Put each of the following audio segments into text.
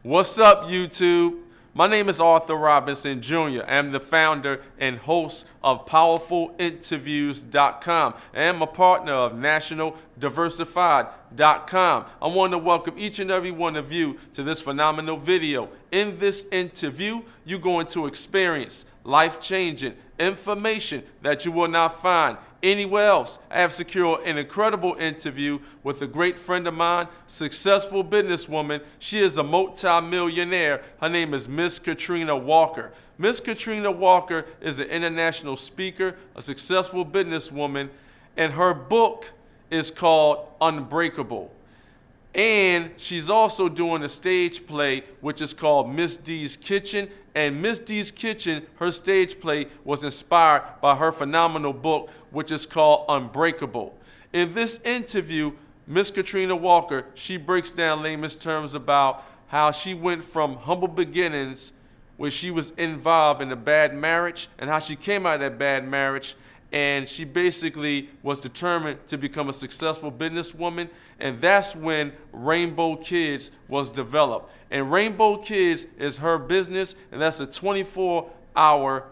What's up, YouTube? My name is Arthur Robinson Jr. I'm the founder and host of PowerfulInterviews.com. I am a partner of NationalDiversified.com. I want to welcome each and every one of you to this phenomenal video. In this interview, you're going to experience life-changing information that you will not find anywhere else. I have secured an incredible interview with a great friend of mine, successful businesswoman. She is a multi-millionaire. Her name is Miss Katrina Walker. Miss Katrina Walker is an international speaker, a successful businesswoman, and her book is called Unbreakable. And she's also doing a stage play which is called Miss D's Kitchen. And Miss D's Kitchen, her stage play was inspired by her phenomenal book which is called Unbreakable. In this interview, Miss Katrina Walker, she breaks down layman's terms about how she went from humble beginnings where she was involved in a bad marriage and how she came out of that bad marriage. And she basically was determined to become a successful businesswoman, and that's when Rainbow Kids was developed. And Rainbow Kids is her business, and that's a 24-hour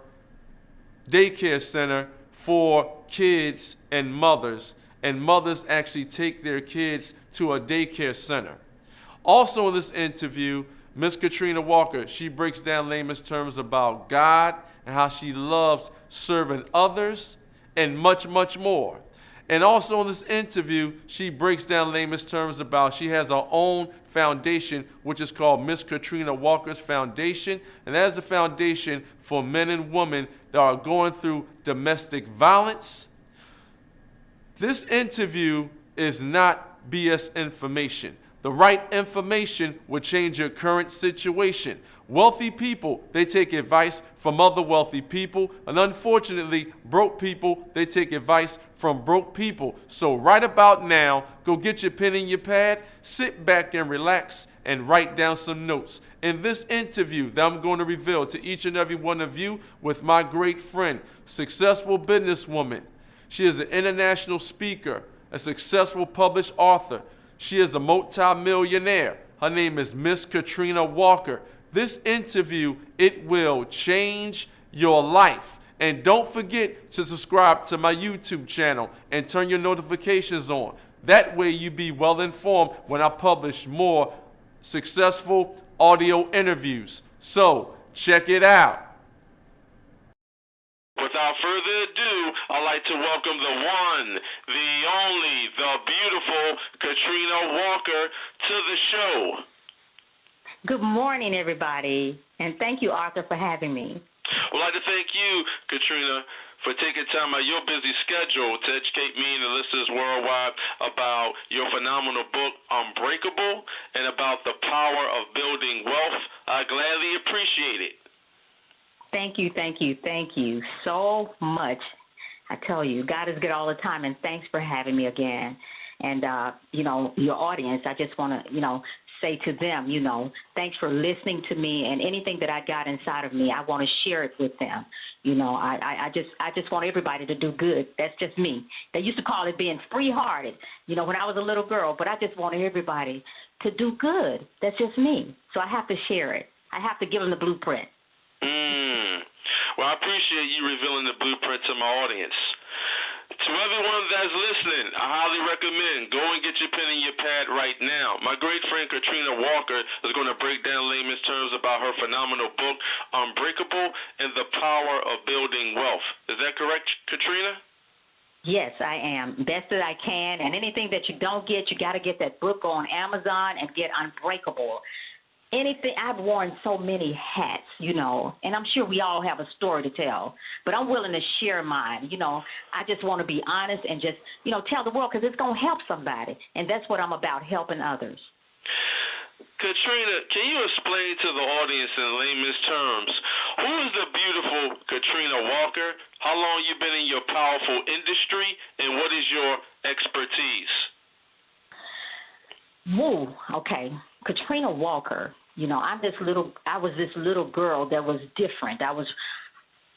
daycare center for kids and mothers. And mothers actually take their kids to a daycare center. Also in this interview, Miss Katrina Walker, she breaks down layman's terms about God and how she loves serving others, and much, much more. And also in this interview, she breaks down layman's terms about she has her own foundation, which is called Miss Katrina Walker's Foundation. And that is a foundation for men and women that are going through domestic violence. This interview is not BS information. The right information will change your current situation. Wealthy people, they take advice from other wealthy people, and unfortunately, broke people, they take advice from broke people. So right about now, go get your pen and your pad, sit back and relax, and write down some notes. In this interview that I'm going to reveal to each and every one of you with my great friend, successful businesswoman. She is an international speaker, a successful published author. She is a multi-millionaire. Her name is Miss Katrina Walker. This interview, it will change your life. And don't forget to subscribe to my YouTube channel and turn your notifications on. That way you be well informed when I publish more successful audio interviews. So, check it out. Without further ado, I'd like to welcome the one, the only, the beautiful Katrina Walker to the show. Good morning, everybody, and thank you, Arthur, for having me. I'd like to thank you, Katrina, for taking time out of your busy schedule to educate me and the listeners worldwide about your phenomenal book, Unbreakable, and about the power of building wealth. I gladly appreciate it. Thank you, thank you, thank you so much. I tell you, God is good all the time, and thanks for having me again. And, your audience, I just want to, say to them, thanks for listening to me, and anything that I got inside of me, I want to share it with them. I just want everybody to do good. That's just me. They used to call it being free-hearted, when I was a little girl, but I just want everybody to do good. That's just me. So I have to share it. I have to give them the blueprint. Well, I appreciate you revealing the blueprint to my audience. To everyone that's listening, I highly recommend go and get your pen and your pad right now. My great friend Katrina Walker is going to break down layman's terms about her phenomenal book, Unbreakable, and the power of building wealth. Is that correct, Katrina? Yes, I am. Best that I can. And anything that you don't get, you got to get that book on Amazon and get Unbreakable. Anything, I've worn so many hats, and I'm sure we all have a story to tell, but I'm willing to share mine. I just want to be honest and just, tell the world, because it's going to help somebody, and that's what I'm about, helping others. Katrina, can you explain to the audience in layman's terms, who is the beautiful Katrina Walker? How long you been in your powerful industry, and what is your expertise? Woo, okay. Katrina Walker, I was this little girl that was different.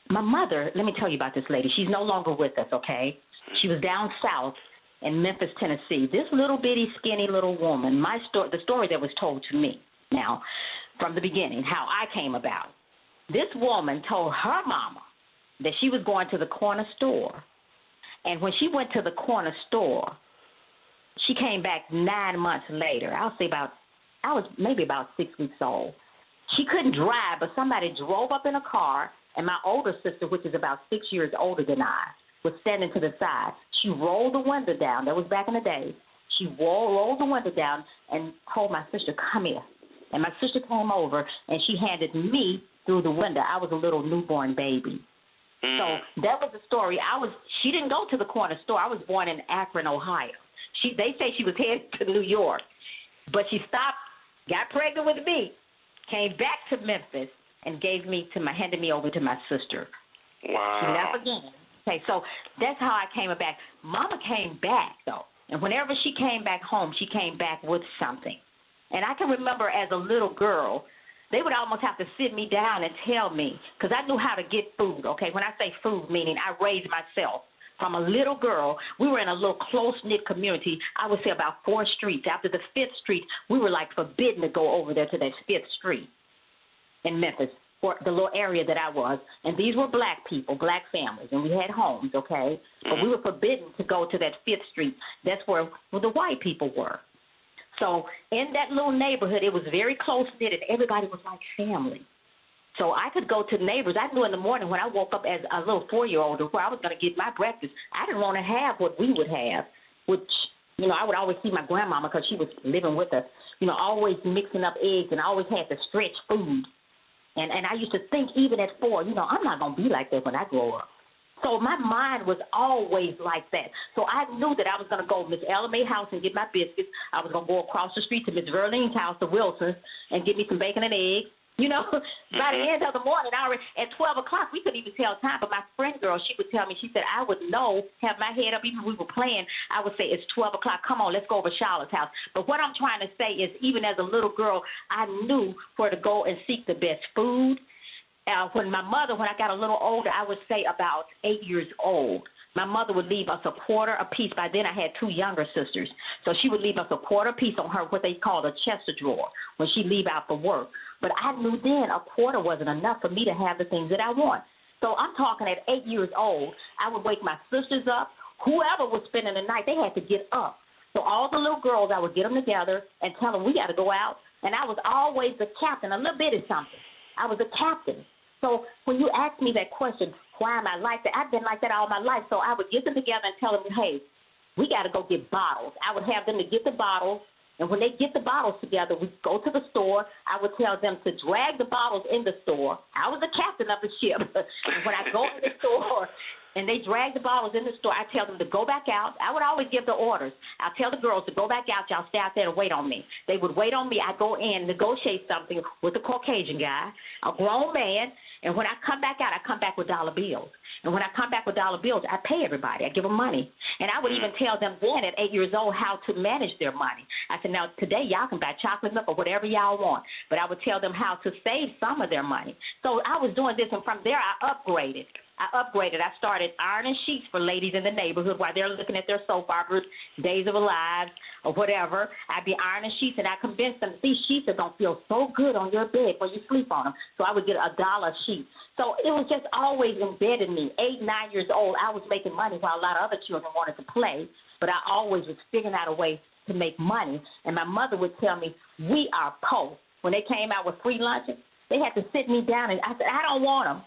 My mother, let me tell you about this lady. She's no longer with us, okay? She was down south in Memphis, Tennessee. This little bitty, skinny little woman, the story that was told to me. Now, from the beginning, how I came about. This woman told her mama that she was going to the corner store. And when she went to the corner store, she came back 9 months later. I was maybe about 6 weeks old. She couldn't drive, but somebody drove up in a car, and my older sister, which is about 6 years older than I, was standing to the side. She rolled the window down. That was back in the day. She rolled the window down and told my sister, come here. And my sister came over, and she handed me through the window. I was a little newborn baby. So that was the story. She didn't go to the corner store. I was born in Akron, Ohio. They say she was headed to New York, but she stopped, got pregnant with me, came back to Memphis, and handed me over to my sister. Wow. She left again. Okay, so that's how I came back. Mama came back, though, and whenever she came back home, she came back with something. And I can remember as a little girl, they would almost have to sit me down and tell me, because I knew how to get food, okay? When I say food, meaning I raised myself. From a little girl, we were in a little close-knit community, I would say about 4 streets. After the 5th street, we were like forbidden to go over there to that 5th street in Memphis, or the little area that I was. And these were black people, black families, and we had homes, okay? But we were forbidden to go to that 5th street. That's where the white people were. So in that little neighborhood, it was very close-knit, and everybody was like family. So I could go to neighbors. I knew in the morning when I woke up as a little 4-year-old where I was going to get my breakfast, I didn't want to have what we would have, which, I would always see my grandmama because she was living with us, always mixing up eggs, and I always had to stretch food. And I used to think even at 4, I'm not going to be like that when I grow up. So my mind was always like that. So I knew that I was going to go to Miss Ella Mae's house and get my biscuits. I was going to go across the street to Miss Verlene's house, the Wilsons, and get me some bacon and eggs. By the end of the morning, at 12 o'clock, we couldn't even tell time. But my friend girl, she would tell me, she said, I would know, have my head up, even when we were playing, I would say, it's 12 o'clock, come on, let's go over to Charlotte's house. But what I'm trying to say is, even as a little girl, I knew where to go and seek the best food. When I got a little older, I would say about 8 years old, my mother would leave us a quarter apiece. By then I had 2 younger sisters. So she would leave us a quarter apiece on her, what they called a Chester drawer, when she'd leave out for work. But I knew then a quarter wasn't enough for me to have the things that I want. So I'm talking at 8 years old, I would wake my sisters up. Whoever was spending the night, they had to get up. So all the little girls, I would get them together and tell them we got to go out. And I was always the captain, a little bit of something. I was the captain. So when you ask me that question, why am I like that? I've been like that all my life. So I would get them together and tell them, hey, we got to go get bottles. I would have them to get the bottles. And when they get the bottles together, we go to the store. I would tell them to drag the bottles in the store. I was the captain of the ship. And when I go to the store and they drag the bottles in the store, I tell them to go back out. I would always give the orders. I'll tell the girls to go back out. Y'all stay out there and wait on me. They would wait on me. I go in, negotiate something with a Caucasian guy, a grown man. And when I come back out, I come back with dollar bills. And when I come back with dollar bills, I pay everybody. I give them money. And I would even tell them then at 8 years old how to manage their money. I said, now, today y'all can buy chocolate milk or whatever y'all want. But I would tell them how to save some of their money. So I was doing this, and from there I upgraded. I started ironing sheets for ladies in the neighborhood while they're looking at their soap operas, Days of Our Lives, or whatever. I'd be ironing sheets, and I convinced them, these sheets are going to feel so good on your bed when you sleep on them. So I would get $1 a sheet. So it was just always embedded in me. 8, 9 years old, I was making money while a lot of other children wanted to play, but I always was figuring out a way to make money. And my mother would tell me, we are poor. When they came out with free lunches, they had to sit me down, and I said, I don't want them.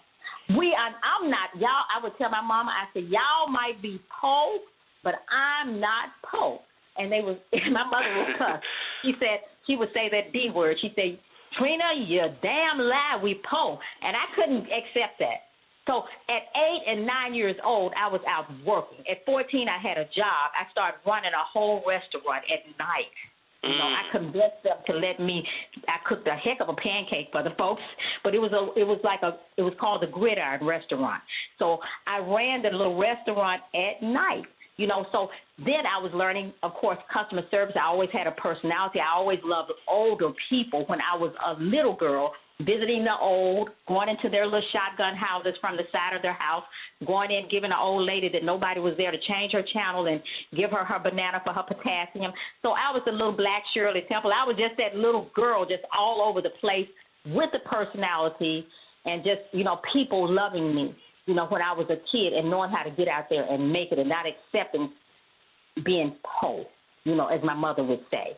I'm not, y'all, I would tell my mama, I said, y'all might be poor, but I'm not poor. And my mother would cuss. She would say that D word. She said, Trina, you damn lie, we poor. And I couldn't accept that. So at 8 and 9 years old, I was out working. At 14, I had a job. I started running a whole restaurant at night. I convinced them to let me. I cooked a heck of a pancake for the folks, but it was called the Gridiron Restaurant. So I ran the little restaurant at night. So then I was learning, of course, customer service. I always had a personality. I always loved older people when I was a little girl, visiting the old, going into their little shotgun houses from the side of their house, going in, giving an old lady that nobody was there to change her channel and give her banana for her potassium. So I was the little black Shirley Temple. I was just that little girl just all over the place, with the personality and just, people loving me, when I was a kid and knowing how to get out there and make it and not accepting being poor, as my mother would say.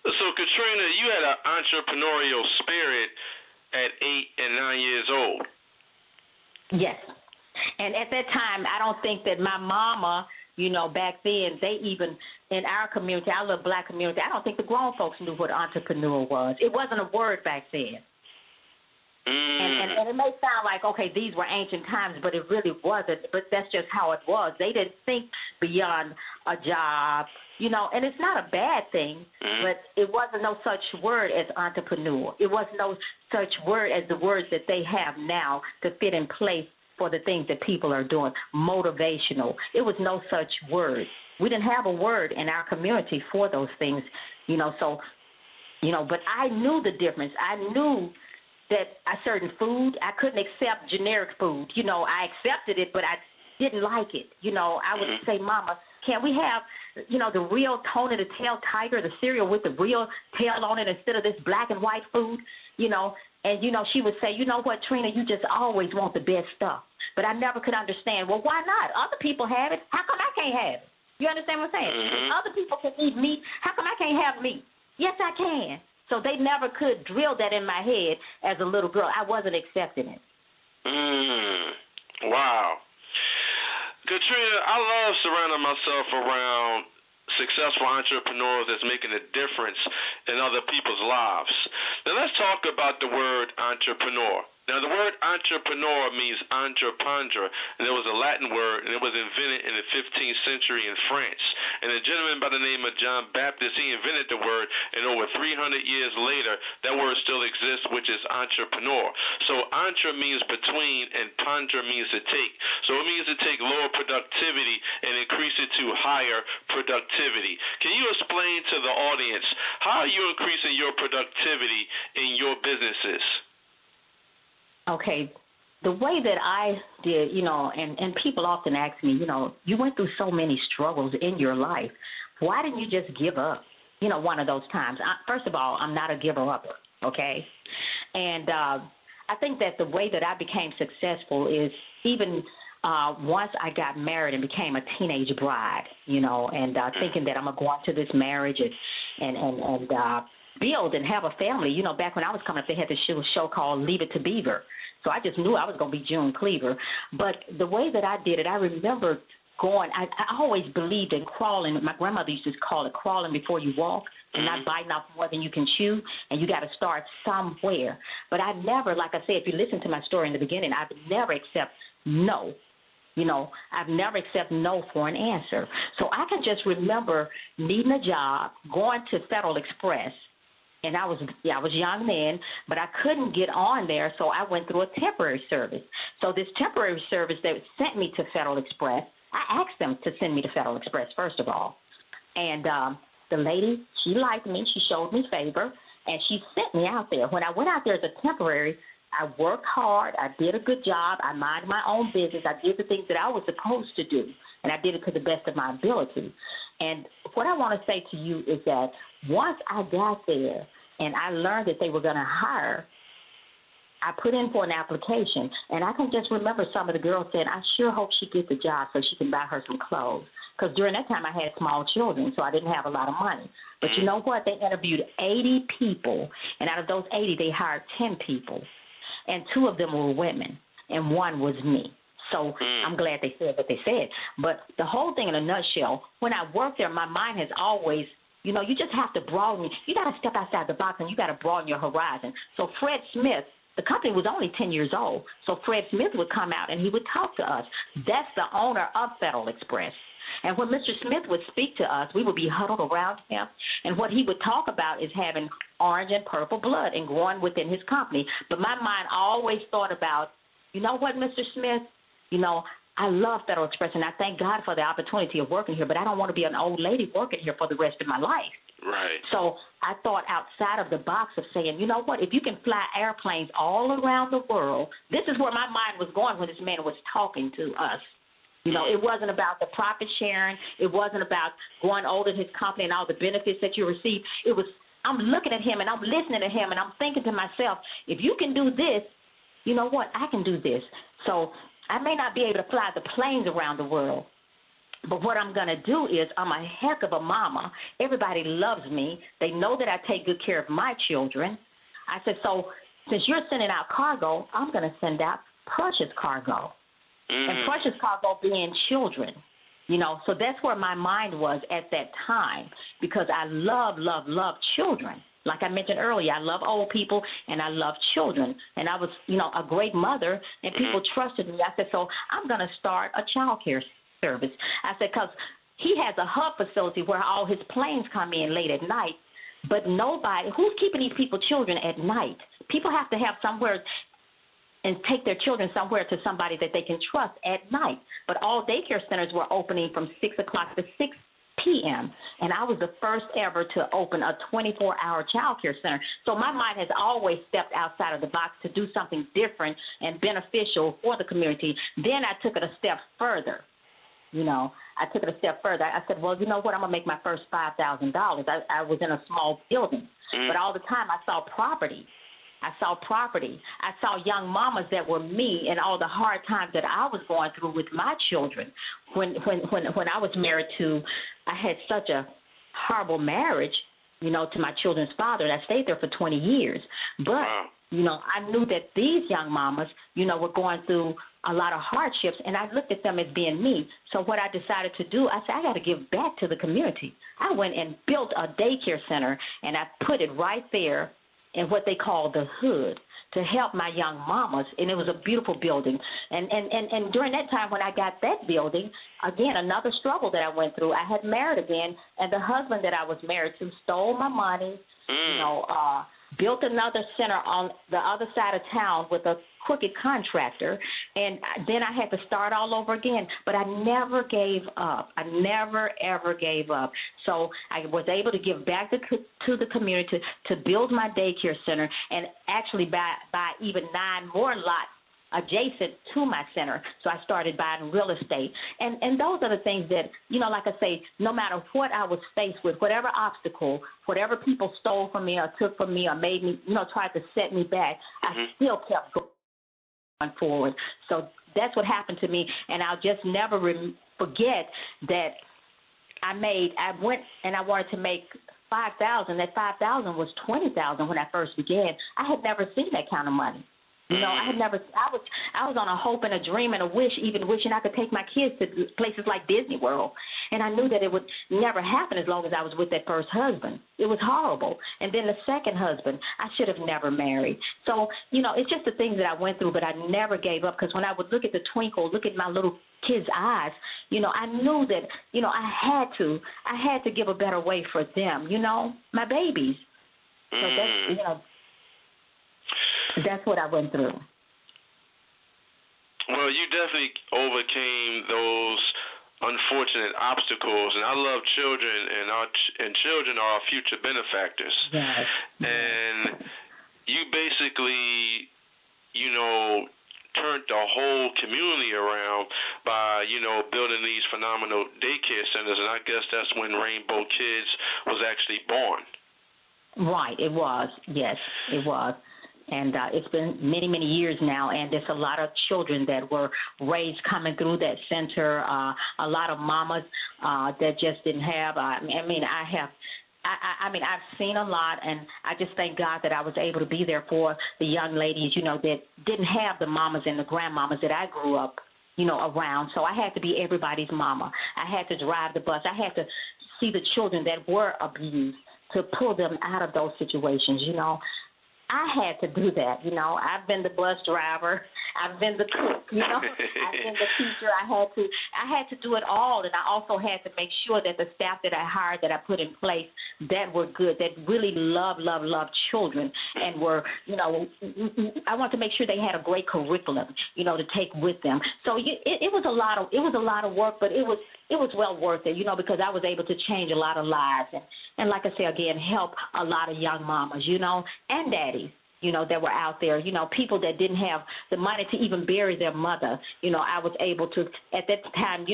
So, Katrina, you had an entrepreneurial spirit at 8 and 9 years old. Yes. And at that time, I don't think that my mama, back then, they even, in our community, our little black community, I don't think the grown folks knew what entrepreneur was. It wasn't a word back then. And it may sound like, okay, these were ancient times, but it really wasn't. But that's just how it was. They didn't think beyond a job, and it's not a bad thing, but it wasn't no such word as entrepreneur. It was no such word as the words that they have now to fit in place for the things that people are doing, motivational. It was no such word. We didn't have a word in our community for those things, so, but I knew the difference. I knew that a certain food, I couldn't accept generic food. I accepted it, but I didn't like it. I would say, Mama, can we have, the real Tony the Tail Tiger, the cereal with the real tail on it instead of this black and white food, And, she would say, you know what, Trina, you just always want the best stuff. But I never could understand, well, why not? Other people have it. How come I can't have it? You understand what I'm saying? If other people can eat meat, how come I can't have meat? Yes, I can. So they never could drill that in my head as a little girl. I wasn't accepting it. Wow. Katrina, I love surrounding myself around successful entrepreneurs that's making a difference in other people's lives. Now let's talk about the word entrepreneur. Now, the word entrepreneur means entreprendre, and it was a Latin word, and it was invented in the 15th century in France. And a gentleman by the name of John Baptist, he invented the word, and over 300 years later, that word still exists, which is entrepreneur. So entre means between, and ponder means to take. So it means to take lower productivity and increase it to higher productivity. Can you explain to the audience, how are you increasing your productivity in your businesses? Okay, the way that I did, and people often ask me, you went through so many struggles in your life. Why didn't you just give up, one of those times? First of all, I'm not a giver-upper, okay? And I think that the way that I became successful is even once I got married and became a teenage bride, and thinking that I'm going to go into this marriage and build and have a family. Back when I was coming up, they had this show called Leave It to Beaver. So I just knew I was going to be June Cleaver. But the way that I did it, I remember going, I always believed in crawling. My grandmother used to call it crawling before you walk and not biting off more than you can chew, and you got to start somewhere. But I never, like I said, if you listen to my story in the beginning, I would never accept no. I've never accepted no for an answer. So I can just remember needing a job, going to Federal Express, and I was young then, but I couldn't get on there, so I went through a temporary service. So this temporary service that sent me to Federal Express, I asked them to send me to Federal Express, first of all. And the lady, she liked me. She showed me favor, and she sent me out there. When I went out there as a temporary, I worked hard. I did a good job. I minded my own business. I did the things that I was supposed to do, and I did it to the best of my ability. And what I want to say to you is that once I got there and I learned that they were going to hire, I put in for an application, and I can just remember some of the girls saying, I sure hope she gets a job so she can buy her some clothes. Because during that time I had small children, so I didn't have a lot of money. But you know what? They interviewed 80 people, and out of those 80, they hired 10 people. And 2 of them were women, and 1 was me. So I'm glad they said what they said. But the whole thing in a nutshell, when I worked there, my mind has always, you just have to broaden. You got to step outside the box, and you got to broaden your horizon. So Fred Smith, the company was only 10 years old. So Fred Smith would come out, and he would talk to us. That's the owner of Federal Express. And when Mr. Smith would speak to us, we would be huddled around him. And what he would talk about is having orange and purple blood and growing within his company. But my mind always thought about, you know what, Mr. Smith? I love Federal Express, and I thank God for the opportunity of working here, but I don't want to be an old lady working here for the rest of my life. Right. So I thought outside of the box of saying, you know what, if you can fly airplanes all around the world, this is where my mind was going when this man was talking to us. It wasn't about the profit sharing. It wasn't about going over his company and all the benefits that you receive. It was I'm looking at him and I'm listening to him and I'm thinking to myself, if you can do this, you know what, I can do this. So I may not be able to fly the planes around the world, but what I'm going to do is I'm a heck of a mama. Everybody loves me. They know that I take good care of my children. I said, so since you're sending out cargo, I'm going to send out precious cargo. And precious cargo being children. You know, so that's where my mind was at that time, because I love children. Like I mentioned earlier, I love old people and I love children. And I was, you know, a great mother, and people trusted me. I said, so I'm going to start a child care service. I said, because he has a hub facility where all his planes come in late at night, but nobody, who's keeping these people children at night? People have to have somewhere and take their children somewhere to somebody that they can trust at night. But all daycare centers were opening from 6 o'clock to 6 p.m., and I was the first ever to open a 24-hour child care center. So my mind has always stepped outside of the box to do something different and beneficial for the community. Then I took it a step further. You know, I took it a step further. I said, well, you know what, I'm going to make my first $5,000. I was in a small building, but all the time I saw property. I saw young mamas that were me and all the hard times that I was going through with my children. When I was married to, I had such a horrible marriage, you know, to my children's father, and I stayed there for 20 years. But, you know, I knew that these young mamas, you know, were going through a lot of hardships, and I looked at them as being me. So what I decided to do, I said, I got to give back to the community. I went and built a daycare center, and I put it right there in what they call the hood to help my young mamas, and it was a beautiful building. And during that time when I got that building, again, another struggle that I went through, I had married again, and the husband that I was married to stole my money, you know, built another center on the other side of town with a crooked contractor, and then I had to start all over again. But I never gave up. I never, ever gave up. So I was able to give back to the community to build my daycare center and actually buy even 9 more lots adjacent to my center. So I started buying real estate. And those are the things that, you know, like I say, no matter what I was faced with, whatever obstacle, whatever people stole from me or took from me or made me, you know, tried to set me back, I still kept going forward. So that's what happened to me, and I'll just never forget that I went and I wanted to make $5,000. That $5,000 was $20,000 when I first began. I had never seen that kind of money. You know, I was on a hope and a dream and a wish, even wishing I could take my kids to places like Disney World. And I knew that it would never happen as long as I was with that first husband. It was horrible. And then the second husband, I should have never married. So, you know, it's just the things that I went through, but I never gave up, because when I would look at the twinkle, look at my little kids' eyes, you know, I knew that, you know, I had to give a better way for them, you know, my babies. So that's, you know, that's what I went through. Well, you definitely overcame those unfortunate obstacles, and I love children, and children are our future benefactors. Yes. And you basically, you know, turned the whole community around by, you know, building these phenomenal daycare centers, and I guess that's when Rainbow Kids was actually born. Right, it was. Yes, it was. And it's been many, many years now, and there's a lot of children that were raised coming through that center, a lot of mamas that just didn't have, I've seen a lot, and I just thank God that I was able to be there for the young ladies, you know, that didn't have the mamas and the grandmamas that I grew up, you know, around. So I had to be everybody's mama. I had to drive the bus. I had to see the children that were abused to pull them out of those situations, you know. I had to do that, you know. I've been the bus driver. I've been the cook, you know. I've been the teacher. I had to do it all, and I also had to make sure that the staff that I hired, that I put in place, that were good, that really love children, and were, you know, I want to make sure they had a great curriculum, you know, to take with them. So it was a lot of work, but it was well worth it, you know, because I was able to change a lot of lives, and like I say again, help a lot of young mamas, you know, and daddies. that were out there, people that didn't have the money to even bury their mother. I was able to, at that time,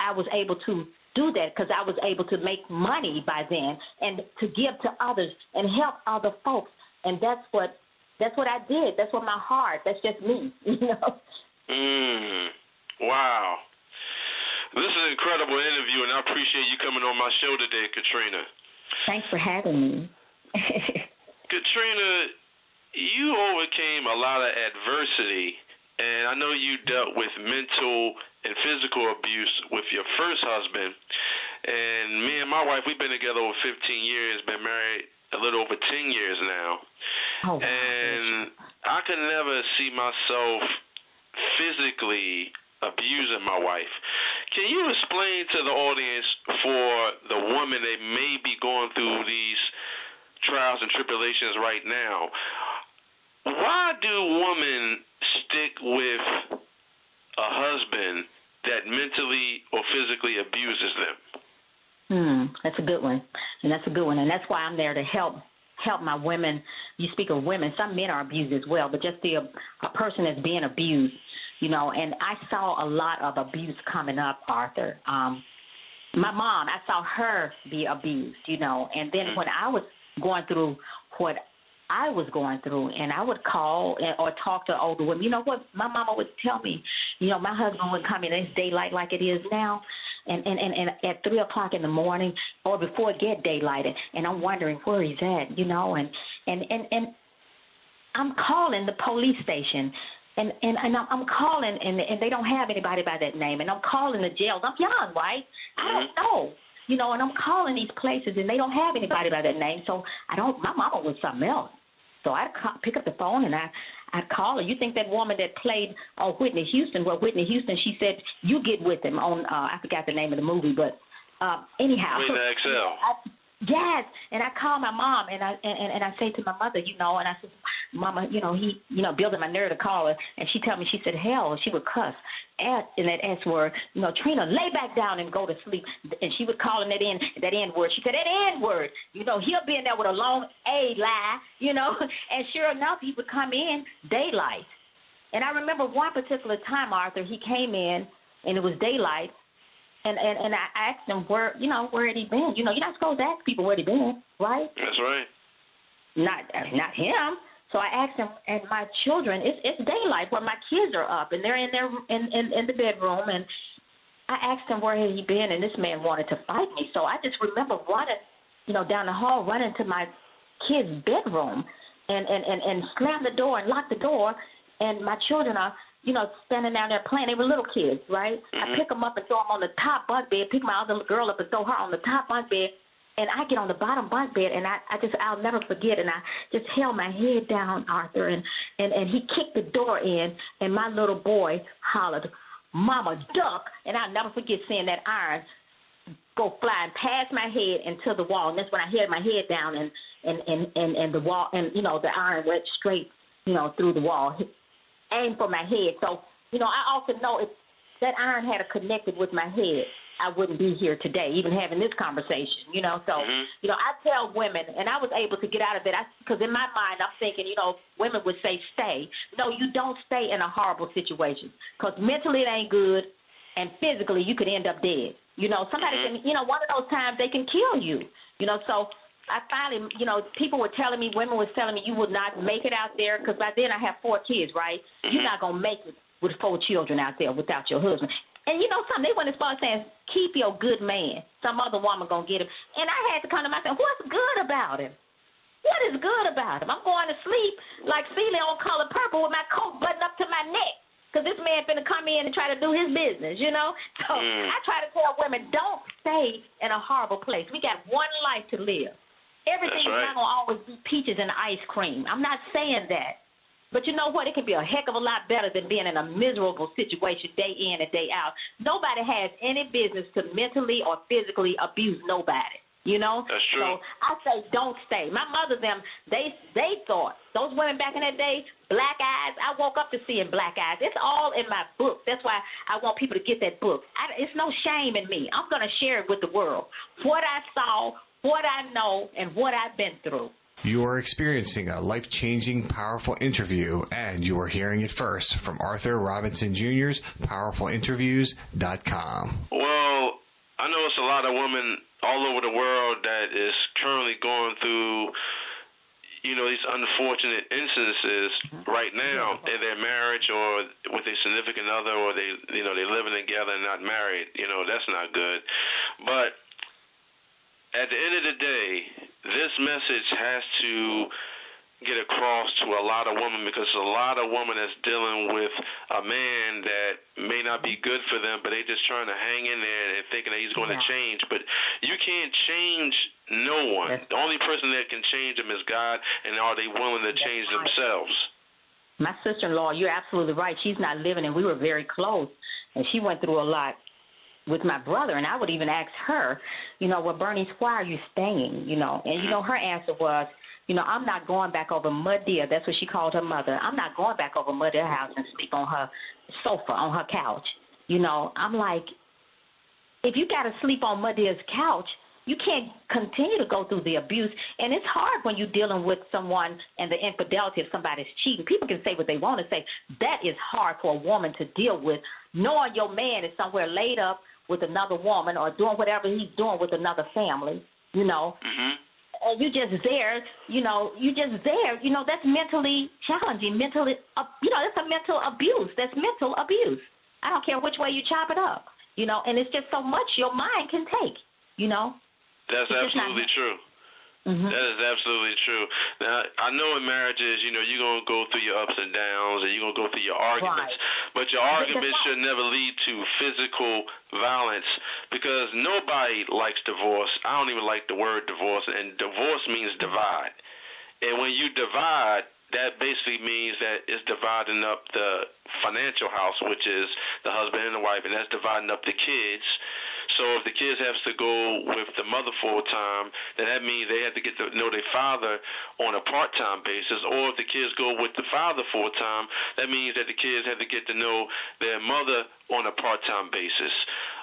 I was able to do that because I was able to make money by then and to give to others and help other folks. And that's what I did. That's what my heart, that's just me, Wow. This is an incredible interview, and I appreciate you coming on my show today, Katrina. Thanks for having me. Katrina, you overcame a lot of adversity, and I know you dealt with mental and physical abuse with your first husband. And me and my wife, we've been together over 15 years, been married a little over 10 years now. Oh, wow. And I could never see myself physically abusing my wife. Can you explain to the audience, for the woman that may be going through these trials and tribulations right now, why do women stick with a husband that mentally or physically abuses them? That's a good one. And And that's why I'm there to help my women. You speak of women. Some men are abused as well, but just a person that's being abused, and I saw a lot of abuse coming up, Arthur. My mom, I saw her be abused, and then when I was going through what I was going through, and I would call or talk to older women. You know what? My mama would tell me, my husband would come in, it's daylight like it is now, and at 3 o'clock in the morning or before it get daylighted, and I'm wondering where he's at, and I'm calling the police station, and I'm calling, and they don't have anybody by that name, and I'm calling the jails. I'm young, right? I don't know. And I'm calling these places, and they don't have anybody by that name, so my mama was something else. So I'd pick up the phone, and I'd call her. You think that woman that played on Whitney Houston, she said, you get with him on, I forgot the name of the movie, but anyhow. Wait, XL. Yes, and I call my mom, and I say to my mother, and I said, Mama, he, building my nerve to call her, and she tell me, she said, hell, she would cuss in that S word, Trina, lay back down and go to sleep, and she would call in that N word. She said, that N word, he'll be in there with a long A lie, and sure enough, he would come in daylight. And I remember one particular time, Arthur, he came in, and it was daylight. And I asked him where had he been? You're not supposed to ask people where he been, right? That's right. Not him. So I asked him, and my children, it's daylight where my kids are up, and they're in the bedroom, and I asked him where had he been, and this man wanted to fight me. So I just remember running, down the hall, running to my kid's bedroom, and slam the door and lock the door, and my children are standing down there playing. They were little kids, right? Mm-hmm. I pick them up and throw them on the top bunk bed, pick my other girl up and throw her on the top bunk bed, and I get on the bottom bunk bed, and I'll never forget, and I just held my head down, Arthur, and he kicked the door in, and my little boy hollered, Mama, duck, and I'll never forget seeing that iron go flying past my head into the wall, and that's when I held my head down, and the wall, and, the iron went straight, through the wall, aimed for my head. So, I also know if that iron had connected with my head, I wouldn't be here today, even having this conversation, So, I tell women, and I was able to get out of it, because in my mind, I'm thinking, women would say stay. No, you don't stay in a horrible situation, because mentally it ain't good, and physically you could end up dead. Somebody can, one of those times they can kill you, so I finally, people were telling me, women were telling me, you would not make it out there, because by then I have 4 kids, right? You're not going to make it with 4 children out there without your husband. And something, they went as far as saying, keep your good man. Some other woman going to get him. And I had to come to myself, what's good about him? What is good about him? I'm going to sleep like Celia on Color Purple with my coat buttoned up to my neck, because this man finna come in and try to do his business, So I try to tell women, don't stay in a horrible place. We got one life to live. Everything's not going to always be peaches and ice cream. I'm not saying that. But you know what? It can be a heck of a lot better than being in a miserable situation day in and day out. Nobody has any business to mentally or physically abuse nobody. That's true. So I say don't stay. My mother, they thought, those women back in that day, black eyes, I woke up to seeing black eyes. It's all in my book. That's why I want people to get that book. It's no shame in me. I'm going to share it with the world. What I saw, what I know, and what I've been through. You are experiencing a life-changing, powerful interview, and you are hearing it first from Arthur Robinson Jr.'s PowerfulInterviews.com. Well, I know it's a lot of women all over the world that is currently going through, these unfortunate instances right now in their marriage or with a significant other, or they're living together and not married. That's not good. But at the end of the day, this message has to get across to a lot of women, because a lot of women that's dealing with a man that may not be good for them, but they just trying to hang in there and thinking that he's going to change. But you can't change no one. The only person that can change them is God, and are they willing to change themselves? My sister-in-law, you're absolutely right. She's not living, and we were very close, and she went through a lot with my brother, and I would even ask her, well, Bernice, why are you staying? And her answer was, I'm not going back over Muddia. That's what she called her mother. I'm not going back over Muddia's house and sleep on her sofa, on her couch. I'm like, if you got to sleep on Muddia's couch, you can't continue to go through the abuse. And it's hard when you're dealing with someone and the infidelity of somebody's cheating. People can say what they want to say. That is hard for a woman to deal with, knowing your man is somewhere laid up with another woman or doing whatever he's doing with another family, And you're just there, that's mentally challenging, that's a mental abuse. That's mental abuse. I don't care which way you chop it up, and it's just so much your mind can take, That's absolutely true. That is absolutely true. Now, I know in marriages, you're going to go through your ups and downs, and you're going to go through your arguments. Right. But your arguments should never lead to physical violence, because nobody likes divorce. I don't even like the word divorce, and divorce means divide. And when you divide, that basically means that it's dividing up the financial house, which is the husband and the wife, and that's dividing up the kids. So if the kids have to go with the mother full-time, then that means they have to get to know their father on a part-time basis. Or if the kids go with the father full-time, that means that the kids have to get to know their mother on a part-time basis.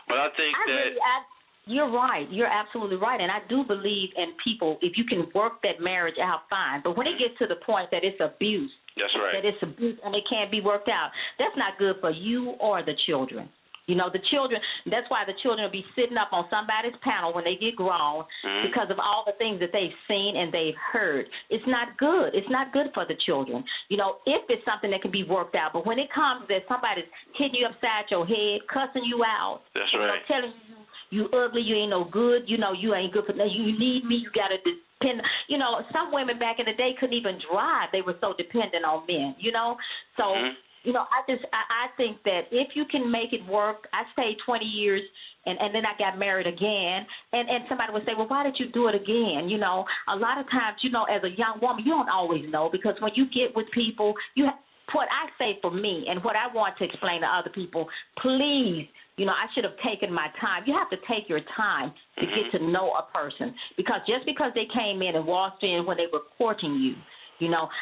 But I think you're right. You're absolutely right. And I do believe in people, if you can work that marriage out, fine. But when it gets to the point that it's abuse, that's right, that it's abuse and it can't be worked out, that's not good for you or the children. The children, that's why the children will be sitting up on somebody's panel when they get grown because of all the things that they've seen and they've heard. It's not good. It's not good for the children. If it's something that can be worked out. But when it comes that somebody's hitting you upside your head, cussing you out, that's right, telling you ugly, you ain't no good, you ain't good for nothing, you need me, you got to depend. Some women back in the day couldn't even drive. They were so dependent on men, So... I think that if you can make it work, I stayed 20 years and then I got married again, and somebody would say, well, why did you do it again? A lot of times, as a young woman, you don't always know, because when you get with people, what I say for me and what I want to explain to other people, please, I should have taken my time. You have to take your time to get to know a person, because just because they came in and walked in when they were courting you,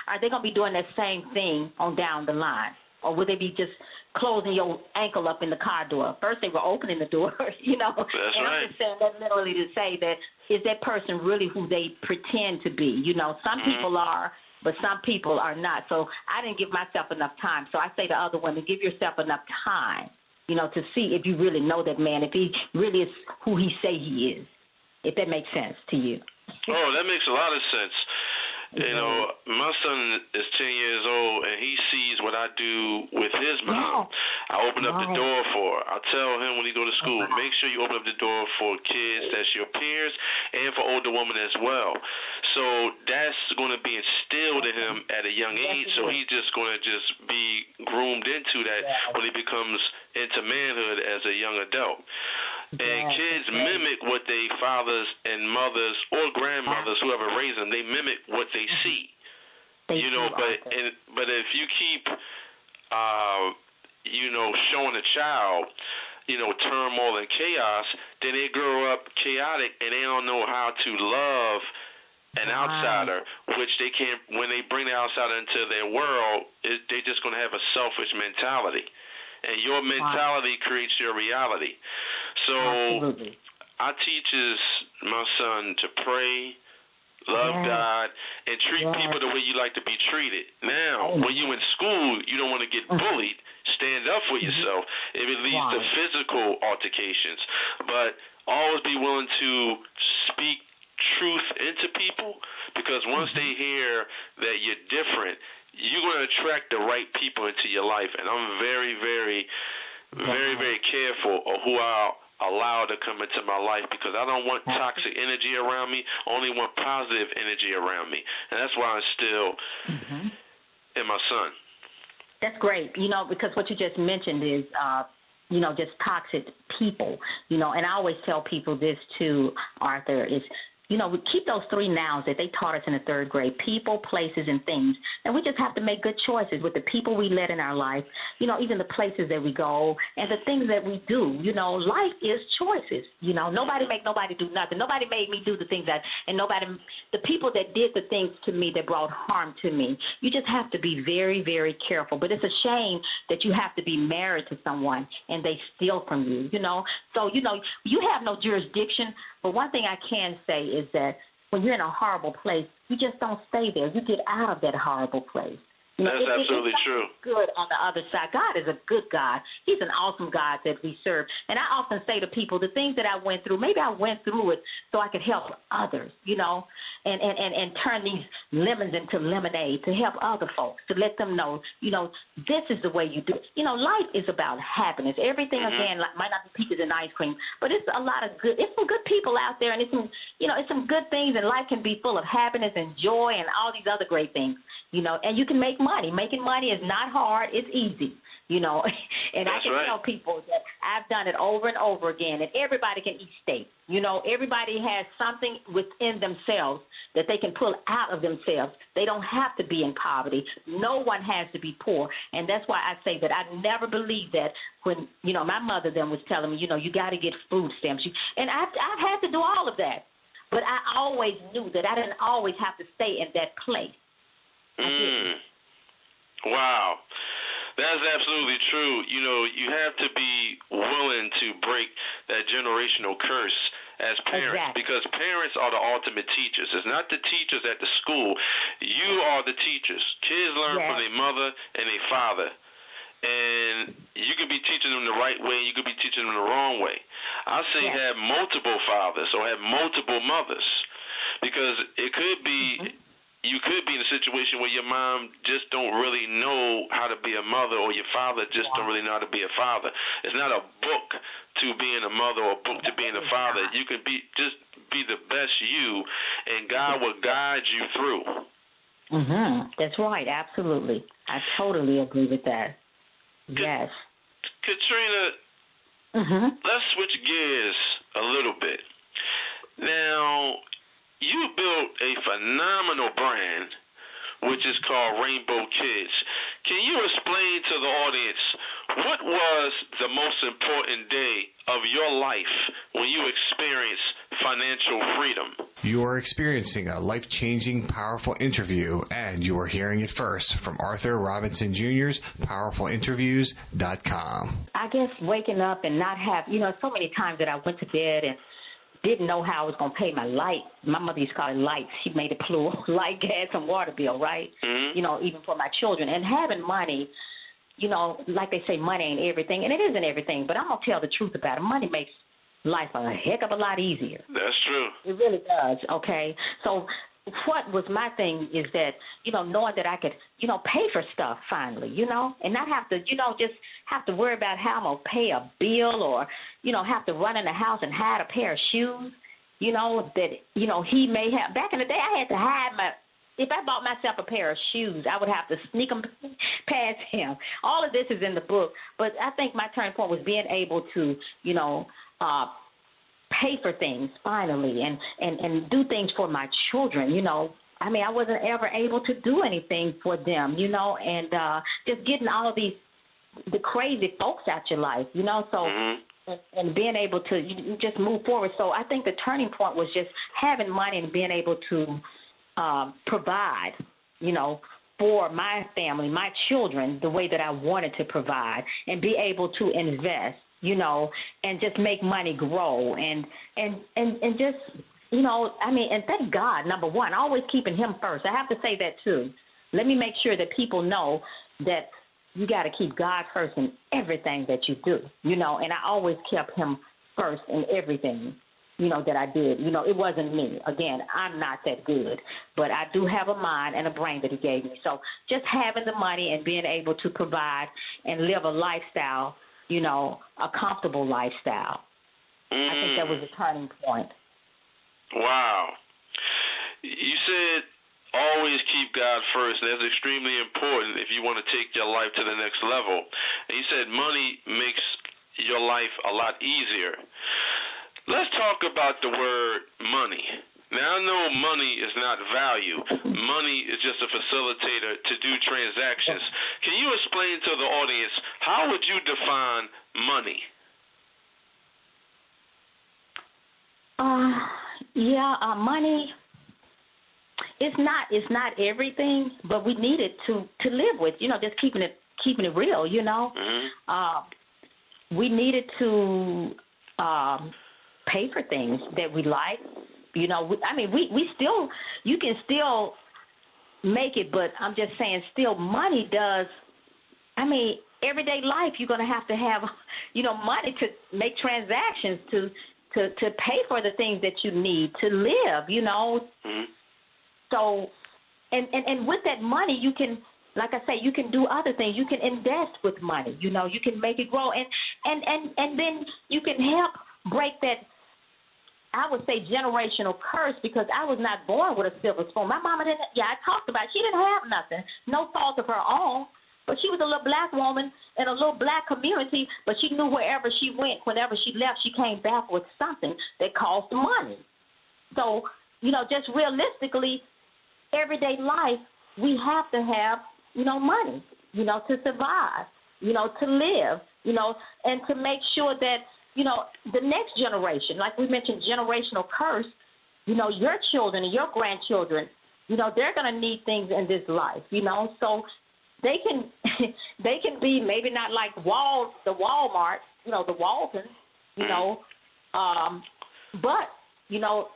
are they going to be doing that same thing on down the line? Or would they be just closing your ankle up in the car door? First they were opening the door, That's and right. I'm just saying that literally to say that, is that person really who they pretend to be? Some people are, but some people are not. So I didn't give myself enough time. So I say to other women, give yourself enough time, to see if you really know that man, if he really is who he say he is, if that makes sense to you. Oh, that makes a lot of sense. My son is 10 years old, and he sees what I do with his mom. I open up the door for her. I tell him when he go to school, make sure you open up the door for kids that's your peers and for older women as well. So that's going to be instilled in him at a young age, so he's just going to just be groomed into that when he becomes into manhood as a young adult. And kids mimic what their fathers and mothers or grandmothers, whoever raised them, they mimic what they see. But if you keep, showing a child, turmoil and chaos, then they grow up chaotic and they don't know how to love an outsider, which they can't. When they bring the outsider into their world, they're just going to have a selfish mentality. And your mentality creates your reality. So I teaches my son to pray, love Yes. God, and treat Yes. people the way you like to be treated. Now, when you're in school, you don't want to get bullied. Stand up for yourself if it leads to physical altercations. But always be willing to speak truth into people, because once they hear that you're different, you're going to attract the right people into your life. And I'm very, very, very, very careful of who I allow to come into my life, because I don't want toxic energy around me. I only want positive energy around me. And that's why I'm still in my son. That's great, because what you just mentioned is, just toxic people, and I always tell people this too, Arthur, is, we keep those 3 nouns that they taught us in the 3rd grade: people, places, and things. And we just have to make good choices with the people we let in our life, even the places that we go and the things that we do. Life is choices. Nobody make nobody do nothing. Nobody made me do the things the people that did the things to me that brought harm to me. You just have to be very, very careful. But it's a shame that you have to be married to someone and they steal from you, So, you have no jurisdiction. But one thing I can say is that when you're in a horrible place, you just don't stay there. You get out of that horrible place. That's absolutely true. Good on the other side. God is a good God. He's an awesome God that we serve. And I often say to people, the things that I went through, maybe I went through it so I could help others, and turn these lemons into lemonade to help other folks, to let them know, this is the way you do it. Life is about happiness. Everything, again, might not be peaches and ice cream, but it's a lot of good. It's some good people out there, and it's some good things, and life can be full of happiness and joy and all these other great things, and you can make money. Making money is not hard. It's easy, and I can tell people that I've done it over and over again, and everybody can eat steak. Everybody has something within themselves that they can pull out of themselves. They don't have to be in poverty. No one has to be poor, and that's why I say that I never believed that when, my mother then was telling me, you got to get food stamps. And I've had to do all of that, but I always knew that I didn't always have to stay in that place. Wow. That's absolutely true. You have to be willing to break that generational curse as parents, because parents are the ultimate teachers. It's not the teachers at the school. You are the teachers. Kids learn from their mother and their father. And you could be teaching them the right way, you could be teaching them the wrong way. I say have multiple fathers or have multiple mothers, because it could be you could be in a situation where your mom just don't really know how to be a mother, or your father just don't really know how to be a father. It's not a book to being a mother or a book to being a father. You can be the best you, and God will guide you through. That's right. Absolutely. I totally agree with that. Yes. Katrina, let's switch gears a little bit. Now, you built a phenomenal brand, which is called Rainbow Kids. Can you explain to the audience what was the most important day of your life when you experienced financial freedom? You are experiencing a life-changing, powerful interview, and you are hearing it first from Arthur Robinson Jr.'s PowerfulInterviews.com. I guess waking up and not have, so many times that I went to bed and didn't know how I was going to pay my light. My mother used to call it lights. She made it plural, light, gas, and water bill, right? Even for my children. And having money, like they say, money ain't everything. And it isn't everything, but I'm going to tell the truth about it. Money makes life a heck of a lot easier. That's true. It really does, okay? So what was my thing is that, knowing that I could, pay for stuff finally, and not have to, just have to worry about how I'm going to pay a bill or, have to run in the house and hide a pair of shoes, that, he may have. Back in the day, I had to hide if I bought myself a pair of shoes, I would have to sneak them past him. All of this is in the book, but I think my turning point was being able to, pay for things finally and do things for my children, I mean, I wasn't ever able to do anything for them, and just getting all of the crazy folks out your life, so and being able to just move forward. So I think the turning point was just having money and being able to provide, for my family, my children, the way that I wanted to provide, and be able to invest, and just make money grow and just you know, I mean, and thank God, number one, always keeping him first. I have to say that too. Let me make sure that people know that you got to keep God first in everything that you do, you know, and I always kept him first in everything, you know, that I did. You know, it wasn't me. Again, I'm not that good, but I do have a mind and a brain that he gave me. So just having the money and being able to provide and live a lifestyle, you know, a comfortable lifestyle. I think that was a turning point. Wow. You said always keep God first, and that's extremely important if you want to take your life to the next level. And you said money makes your life a lot easier. Let's talk about the word money. Now, I know money is not value. Money is just a facilitator to do transactions. Can you explain to the audience, how would you define money? Money. It's not everything, but we need it to live with. You know, just keeping it real. You know, we needed to pay for things that we like. You know, we still, you can still make it, but I'm just saying, still money does. I mean, everyday life, you're going to have, you know, money to make transactions to pay for the things that you need to live. You know. So, and with that money, you can, like I say, you can do other things. You can invest with money. You know, you can make it grow, and then you can help break that, I would say, generational curse, because I was not born with a silver spoon. My mama didn't. Yeah, I talked about it. She didn't have nothing, no fault of her own. But she was a little black woman in a little black community. But she knew wherever she went, whenever she left, she came back with something that cost money. So, you know, just realistically, everyday life, we have to have, you know, money, you know, to survive, you know, to live, you know, and to make sure that, you know, the next generation, like we mentioned, generational curse, you know, your children and your grandchildren, you know, they're going to need things in this life, you know, so they can be maybe not like the Walmart, you know, the Waltons, you know, but, you know,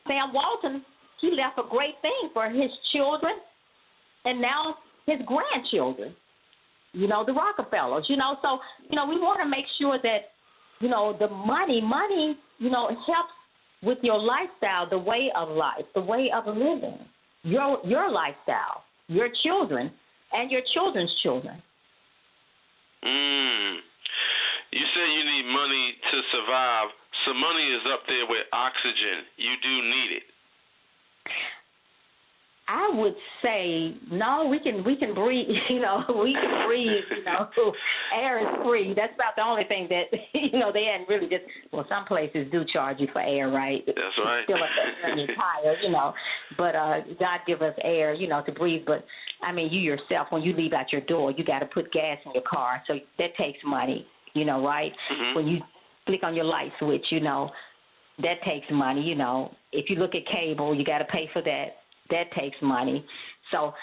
Sam Walton, he left a great thing for his children and now his grandchildren, you know, the Rockefellers, you know. So, you know, we want to make sure that, you know, the money, you know, helps with your lifestyle, the way of life, the way of living, your lifestyle, your children, and your children's children. You say you need money to survive, so money is up there with oxygen. You do need it. I would say no. We can breathe. You know, we can breathe. You know, air is free. That's about the only thing that, you know, they hadn't really just. Well, some places do charge you for air, right? That's right. Still up there in your tire, you know. But God give us air, you know, to breathe. But I mean, you yourself, when you leave out your door, you got to put gas in your car, so that takes money. You know, right? When you click on your light switch, you know, that takes money. You know, if you look at cable, you got to pay for that. That takes money. So,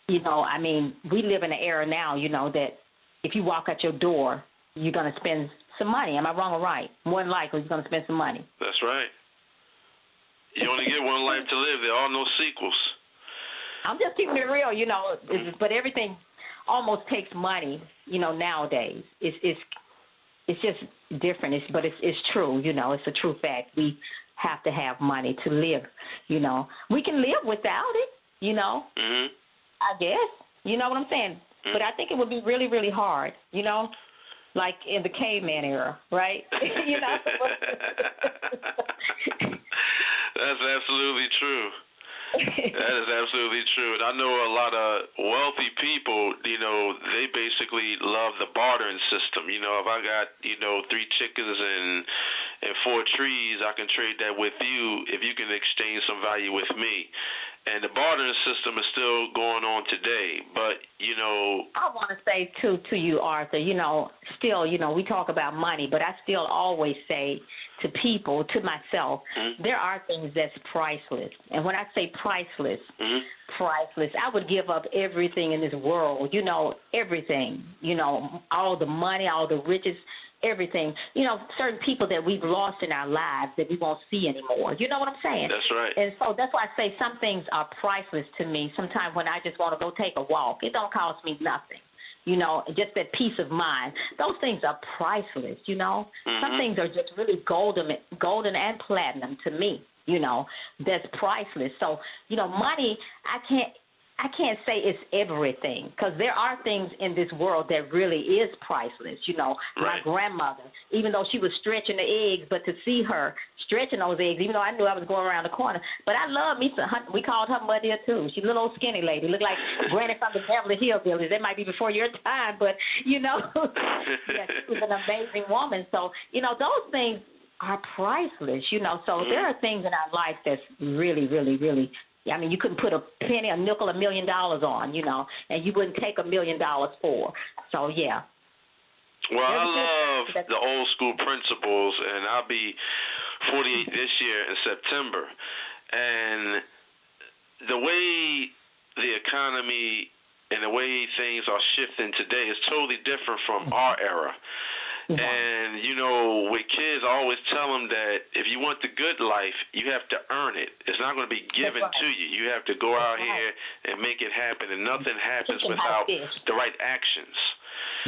you know, I mean, we live in an era now, you know, that if you walk out your door, you're going to spend some money. Am I wrong or right? More than likely, you're going to spend some money. That's right. You only get one life to live. There are no sequels. I'm just keeping it real, you know, but everything almost takes money, you know, nowadays. It's just different, but it's true, you know, it's a true fact. We have to have money to live, you know. We can live without it, you know, I guess. You know what I'm saying? But I think it would be really, really hard, you know, like in the caveman era, right? You know? That's absolutely true. That is absolutely true. And I know a lot of wealthy people, you know, they basically love the bartering system. You know, if I got, you know, 3 chickens and 4 trees, I can trade that with you if you can exchange some value with me. And the bartering system is still going on today. But, you know, I want to say, too, to you, Arthur, you know, still, you know, we talk about money, but I still always say to people, to myself, there are things that's priceless. And when I say priceless, priceless. I would give up everything in this world, you know, everything, you know, all the money, all the riches, everything. You know, certain people that we've lost in our lives that we won't see anymore. You know what I'm saying? That's right. And so that's why I say some things are priceless to me. Sometimes when I just want to go take a walk, it don't cost me nothing. You know, just that peace of mind. Those things are priceless, you know. Some things are just really golden and platinum to me, you know. That's priceless. So, you know, money, I can't say it's everything, because there are things in this world that really is priceless. You know, my grandmother, even though she was stretching the eggs, but to see her stretching those eggs, even though I knew I was going around the corner, but I love me some. We called her Mother too. She's a little old skinny lady, looked like Granny from the Beverly Hillbillies. That might be before your time, but you know, yeah, she was an amazing woman. So you know, those things are priceless. You know, so there are things in our life that's really, really, really. I mean, you couldn't put a penny, a nickel, $1 million on, you know, and you wouldn't take $1 million for. So, yeah. Well, I love the old school principles, and I'll be 48 this year in September. And the way the economy and the way things are shifting today is totally different from our era. And, you know, with kids, I always tell them that if you want the good life, you have to earn it. It's not going to be given to you. You have to go out here and make it happen, and nothing happens without the right actions.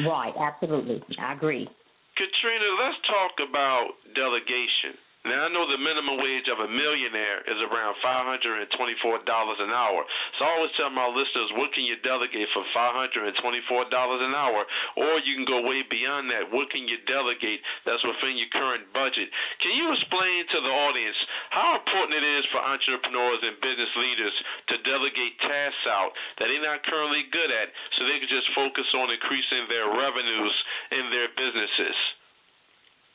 Right, absolutely. I agree. Katrina, let's talk about delegation. Now, I know the minimum wage of a millionaire is around $524 an hour. So I always tell my listeners, what can you delegate for $524 an hour? Or you can go way beyond that. What can you delegate that's within your current budget? Can you explain to the audience how important it is for entrepreneurs and business leaders to delegate tasks out that they're not currently good at so they can just focus on increasing their revenues in their businesses?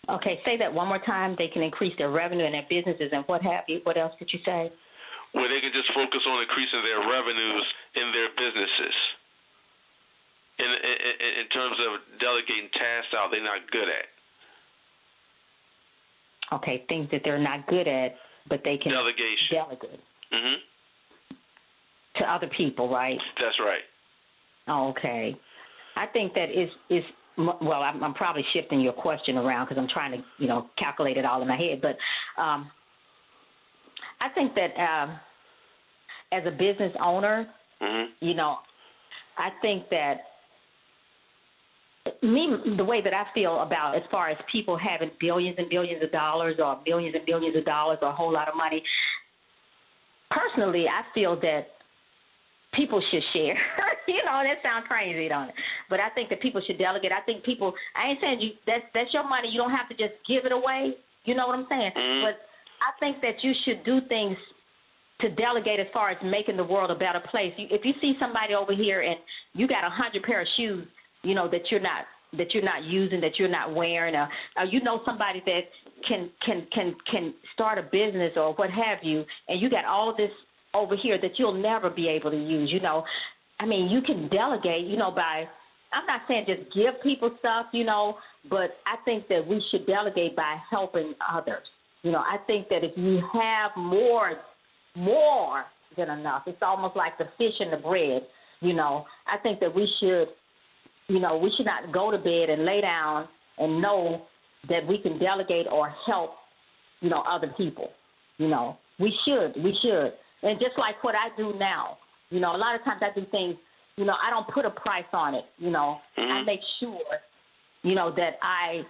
Okay, say that one more time. They can increase their revenue in their businesses and what have you. What else did you say? Where they can just focus on increasing their revenues in their businesses. In terms of delegating tasks out they're not good at. Okay, things that they're not good at, but they can delegate to other people, right? That's right. Okay. I think that is well, I'm probably shifting your question around because I'm trying to, you know, calculate it all in my head. But I think that as a business owner, you know, I think that the way that I feel about as far as people having billions and billions of dollars or millions and billions of dollars or a whole lot of money, personally, I feel that people should share. You know, that sounds crazy, don't it? But I think that people should delegate. I think people, I ain't saying that's your money. You don't have to just give it away. You know what I'm saying? But I think that you should do things to delegate as far as making the world a better place. If you see somebody over here and you got 100 pair of shoes, you know, that you're not using, that you're not wearing, or you know somebody that can start a business or what have you, and you got all this over here that you'll never be able to use, you know. I mean, you can delegate, you know, by, I'm not saying just give people stuff, you know, but I think that we should delegate by helping others. You know, I think that if you have more than enough, it's almost like the fish and the bread, you know. I think that we should, you know, we should not go to bed and lay down and know that we can delegate or help, you know, other people. You know, we should. And just like what I do now, you know, a lot of times I do things, you know, I don't put a price on it, you know. I make sure, you know, that I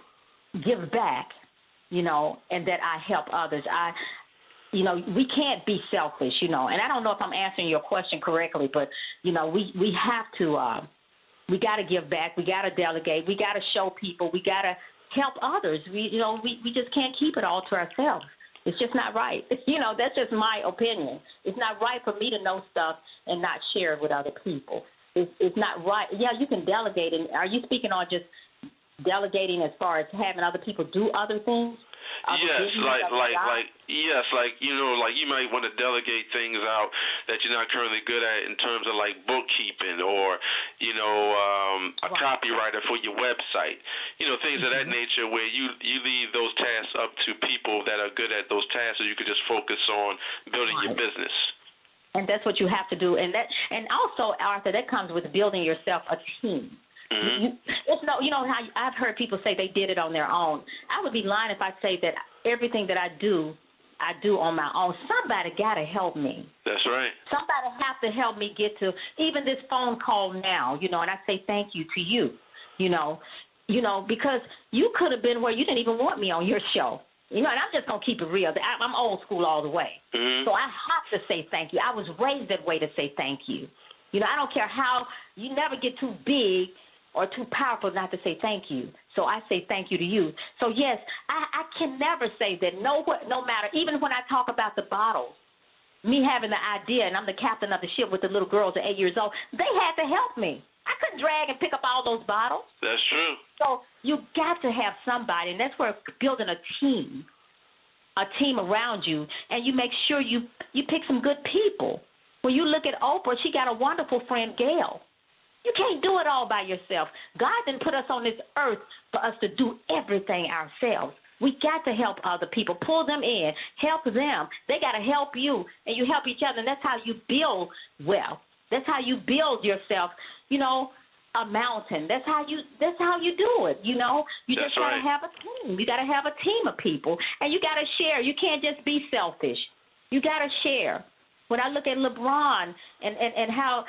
give back, you know, and that I help others. You know, we can't be selfish, you know. And I don't know if I'm answering your question correctly, but, you know, we have to, we got to give back. We got to delegate. We got to show people. We got to help others. We just can't keep it all to ourselves. It's just not right. You know, that's just my opinion. It's not right for me to know stuff and not share it with other people. It's not right. Yeah, you can delegate. And are you speaking on just delegating as far as having other people do other things? Yes, like you know, like you might want to delegate things out that you're not currently good at in terms of like bookkeeping or, you know, a copywriter for your website, you know, things of that nature where you leave those tasks up to people that are good at those tasks so you can just focus on building your business. And that's what you have to do. And also, Arthur, that comes with building yourself a team. Mm-hmm. It's no, you know how I've heard people say they did it on their own. I would be lying if I say that everything that I do on my own. Somebody got to help me. That's right. Somebody has to help me get to even this phone call now, and I say thank you to you, because you could have been where you didn't even want me on your show. And I'm just going to keep it real. I'm old school all the way. Mm-hmm. So I have to say thank you. I was raised that way to say thank you. I don't care how, you never get too big or too powerful not to say thank you. So I say thank you to you. So, yes, I can never say that no matter, even when I talk about the bottles, me having the idea, and I'm the captain of the ship with the little girls at 8 years old, they had to help me. I couldn't drag and pick up all those bottles. That's true. So you got to have somebody, and that's where building a team around you, and you make sure you pick some good people. When you look at Oprah, she got a wonderful friend, Gail. You can't do it all by yourself. God didn't put us on this earth for us to do everything ourselves. We got to help other people, pull them in, help them. They got to help you, and you help each other, and that's how you build wealth. That's how you build yourself, a mountain. That's how you do it, You That's just got to right. have a team. You got to have a team of people, and you got to share. You can't just be selfish. You got to share. When I look at LeBron and how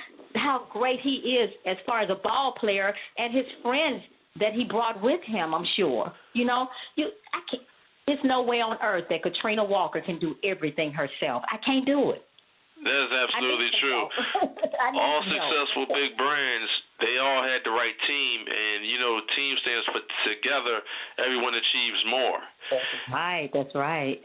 great he is as far as a ball player and his friends that he brought with him, I'm sure. There's no way on earth that Katrina Walker can do everything herself. I can't do it. That is absolutely true. All successful big brands, they all had the right team, and team stands for together. Everyone achieves more. That's right.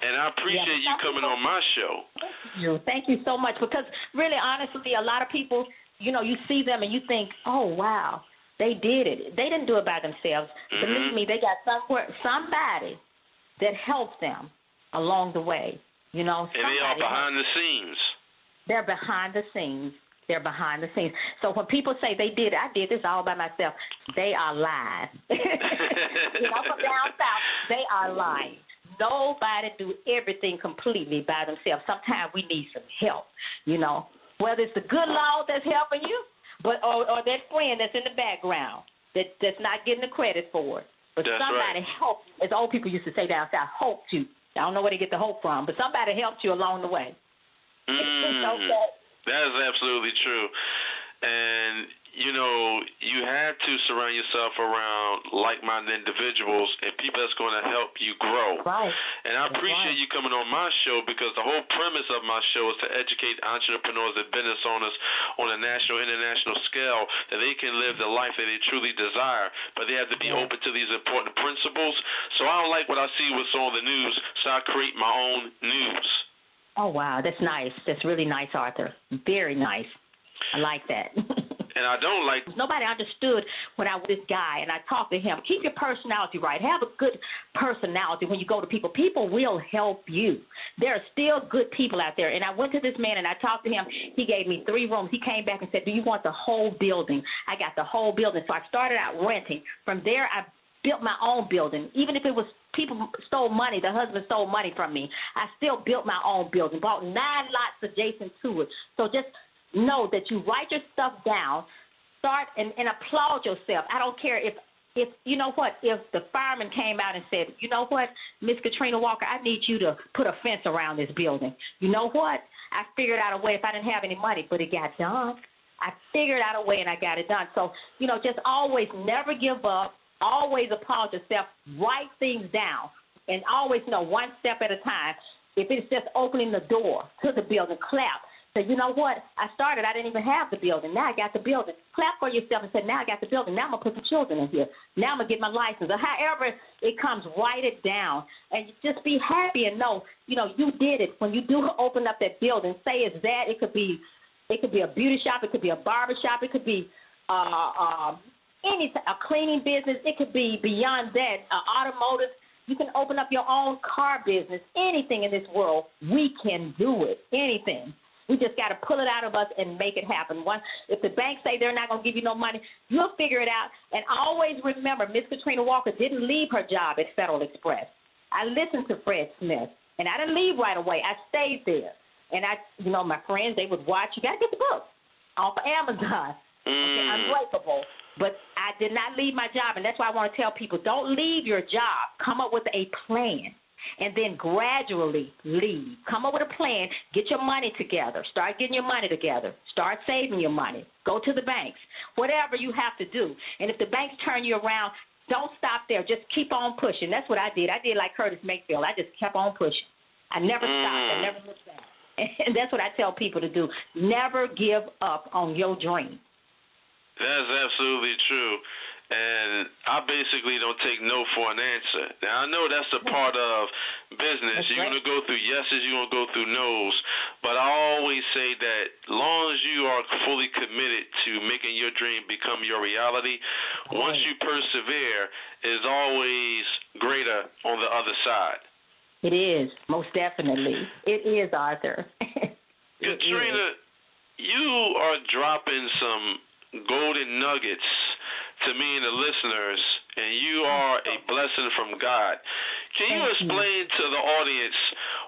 And I appreciate you coming on my show. Thank you so much, because really, honestly, a lot of people, you see them and you think, oh wow, they did it. They didn't do it by themselves. Mm-hmm. Believe me, they got somebody that helped them along the way. And they are behind the scenes. They're behind the scenes. So when people say I did this all by myself, they are lying. From down south, they are lying. Nobody do everything completely by themselves. Sometimes we need some help, whether it's the good Lord that's helping you, or that friend that's in the background that's not getting the credit for it. But that's somebody right. helped, as old people used to say down south, helped you. I don't know where they get the hope from, but somebody helped you along the way. That is absolutely true. And, you have to surround yourself around like-minded individuals and people that's going to help you grow. Right. And I appreciate you coming on my show, because the whole premise of my show is to educate entrepreneurs and business owners on a national, international scale that they can live the life that they truly desire, but they have to be open to these important principles. So I don't like what I see what's on the news, so I create my own news. Oh, wow. That's nice. That's really nice, Arthur. Very nice. I like that. And I don't like... Nobody understood when I was this guy, and I talked to him. Keep your personality right. Have a good personality when you go to people. People will help you. There are still good people out there. And I went to this man, and I talked to him. He gave me 3 rooms. He came back and said, do you want the whole building? I got the whole building. So I started out renting. From there, I built my own building. Even if it was people stole money, the husband stole money from me, I still built my own building, bought 9 lots adjacent to it. So just know that you write your stuff down, start and applaud yourself. I don't care if you know what, if the fireman came out and said, you know what, Miss Katrina Walker, I need you to put a fence around this building. You know what? I figured out a way if I didn't have any money, but it got done. I figured out a way and I got it done. So, just always never give up. Always applaud yourself. Write things down. And always know one step at a time. If it's just opening the door to the building, clap. So you know what? I didn't even have the building. Now I got the building. Clap for yourself and say, now I got the building. Now I'm going to put the children in here. Now I'm going to get my license. Or however it comes, write it down. And just be happy and know, you did it. When you do open up that building, say it's that. It could be a beauty shop. It could be a barber shop. It could be a cleaning business. It could be beyond that, automotive. You can open up your own car business. Anything in this world, we can do it. Anything. We just got to pull it out of us and make it happen. If the bank say they're not going to give you no money, you'll figure it out. And always remember, Miss Katrina Walker didn't leave her job at Federal Express. I listened to Fred Smith, and I didn't leave right away. I stayed there. And my friends, they would watch. You got to get the book off of Amazon. Okay, Unbreakable. But I did not leave my job, and that's why I want to tell people, don't leave your job. Come up with a plan, and then gradually leave. Come up with a plan. Get your money together. Start getting your money together. Start saving your money. Go to the banks. Whatever you have to do. And if the banks turn you around, don't stop there. Just keep on pushing. That's what I did. I did like Curtis Mayfield. I just kept on pushing. I never stopped. I never looked back. And that's what I tell people to do. Never give up on your dream. That's absolutely true. And I basically don't take no for an answer. Now, I know that's a part of business. That's you're right. going to go through yeses, you're going to go through nos. But I always say that as long as you are fully committed to making your dream become your reality, once you persevere, it's always greater on the other side. It is, most definitely. It is, Arthur. Katrina, you are dropping some golden nuggets to me and the listeners, and you are a blessing from God. Can you explain to the audience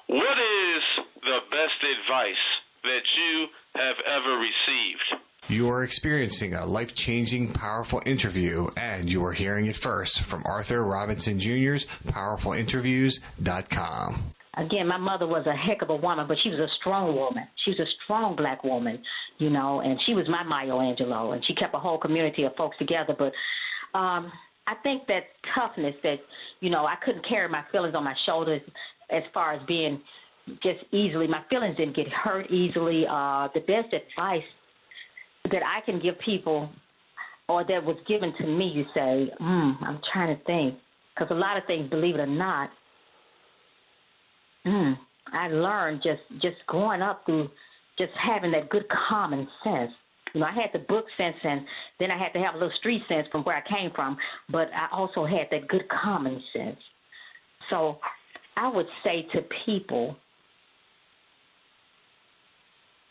what is the best advice that you have ever received? You are experiencing a life-changing, powerful interview, and you are hearing it first from Arthur Robinson Jr.'s PowerfulInterviews.com. Again, my mother was a heck of a woman, but she was a strong woman. She was a strong black woman, and she was my Maya Angelou, and she kept a whole community of folks together. But I think that toughness that, I couldn't carry my feelings on my shoulders as far as being just easily. My feelings didn't get hurt easily. The best advice that I can give people, or that was given to me, you say, I'm trying to think, because a lot of things, believe it or not, I learned just growing up through just having that good common sense. I had the book sense, and then I had to have a little street sense from where I came from, but I also had that good common sense. So I would say to people,